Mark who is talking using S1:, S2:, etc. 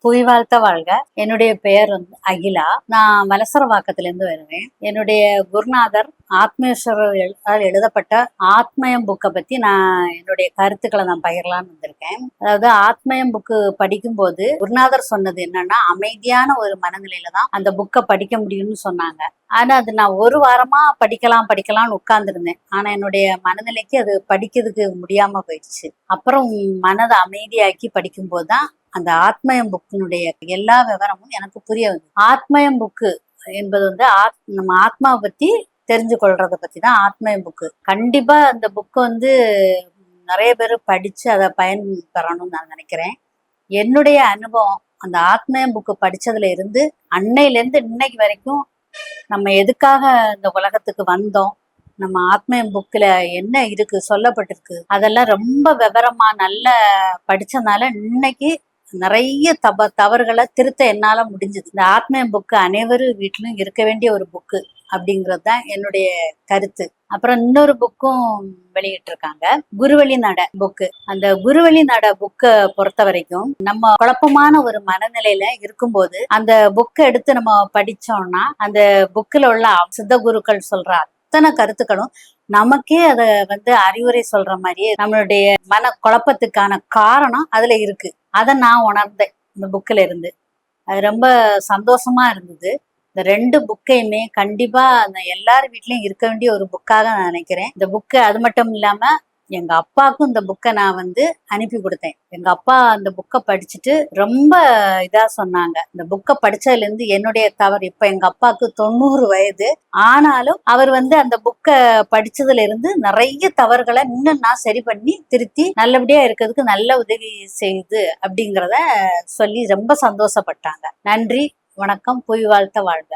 S1: புவி வாழ்த்த வாழ்க. என்னுடைய பெயர் வந்து அகிலா. நான் வலசரவாக்கத்துல இருந்து வருவேன். என்னுடைய குருநாதர் ஆத்மேஸ்வரர் எழுதப்பட்ட ஆத்மயம் புக்கை பத்தி நான் என்னுடைய கருத்துக்களை நான் பகிரலான்னு வந்திருக்கேன். அதாவது ஆத்மயம் புக்கு படிக்கும்போது குருநாதர் சொன்னது என்னன்னா, அமைதியான ஒரு மனநிலையில தான் அந்த புக்கை படிக்க முடியும்னு சொன்னாங்க. ஆனா அது நான் ஒரு வாரமா படிக்கலாம்னு உட்கார்ந்துருந்தேன். ஆனா என்னுடைய மனநிலைக்கு அது படிக்கிறதுக்கு முடியாம போயிடுச்சு. அப்புறம் மனதை அமைதியாக்கி படிக்கும்போது தான் அந்த ஆத்மயம் புக்கினுடைய எல்லா விவரமும் எனக்கு புரிய வந்து. ஆத்மயம் புக்கு என்பது வந்து நம்ம ஆத்மாவை பத்தி தெரிஞ்சு கொள்றதை பத்தி தான் ஆத்மயம் புக்கு. கண்டிப்பா அந்த புக்கு வந்து நிறைய பேர் படிச்சு அதை பயன் பெறணும்னு நான் நினைக்கிறேன். என்னுடைய அனுபவம் அந்த ஆத்மயம் புக்கு படிச்சதுல இருந்து அன்னையில இருந்து இன்னைக்கு வரைக்கும் நம்ம எதுக்காக இந்த உலகத்துக்கு வந்தோம், நம்ம ஆத்மயம் புக்ல என்ன இருக்கு சொல்லப்பட்டிருக்கு, அதெல்லாம் ரொம்ப விவரமா நல்ல படிச்சதுனால இன்னைக்கு நிறைய தவறுகளை திருத்த என்னால முடிஞ்சது. இந்த ஆத்மயம் புக்கு அனைவரும் வீட்டிலும் இருக்க வேண்டிய ஒரு புக்கு அப்படிங்கிறது தான் என்னுடைய கருத்து. அப்புறம் இன்னொரு புக்கும் வெளியிட்டு இருக்காங்க, குருவழி நட புக்கு. அந்த குருவழி நட புக்கை பொறுத்த வரைக்கும் நம்ம குழப்பமான ஒரு மனநிலையில இருக்கும்போது அந்த புக்கை எடுத்து நம்ம படிச்சோம்னா அந்த புக்கில் உள்ள சித்த குருக்கள் சொல்ற அத்தனை கருத்துக்களும் நமக்கே அதை வந்து அறிவுரை சொல்ற மாதிரியே நம்மளுடைய மன குழப்பத்துக்கான காரணம் அதுல இருக்கு. அதை நான் உணர்ந்தேன் இந்த புக்கில் இருந்து. அது ரொம்ப சந்தோஷமா இருந்தது. இந்த 2 புக்கையுமே கண்டிப்பா அந்த எல்லார் வீட்லயும் இருக்க வேண்டிய ஒரு புக்காக நான் நினைக்கிறேன். இந்த புக்கு அது மட்டும் இல்லாம எங்க அப்பாவுக்கும் இந்த புக்கை நான் வந்து அனுப்பி கொடுத்தேன். எங்க அப்பா அந்த புக்கை படிச்சுட்டு ரொம்ப இதா சொன்னாங்க. இந்த புக்கை படிச்சதுல இருந்து என்னுடைய தவறு, இப்ப எங்க அப்பாவுக்கு 90 வயது ஆனாலும் அவர் வந்து அந்த புக்கை படிச்சதுல இருந்து நிறைய தவறுகளை இன்னும் நான் சரி பண்ணி திருத்தி நல்லபடியா இருக்கிறதுக்கு நல்ல உதவி செய்யுது அப்படிங்கிறத சொல்லி ரொம்ப சந்தோஷப்பட்டாங்க. நன்றி, வணக்கம், புவி வாழ்த்த வாழ்க.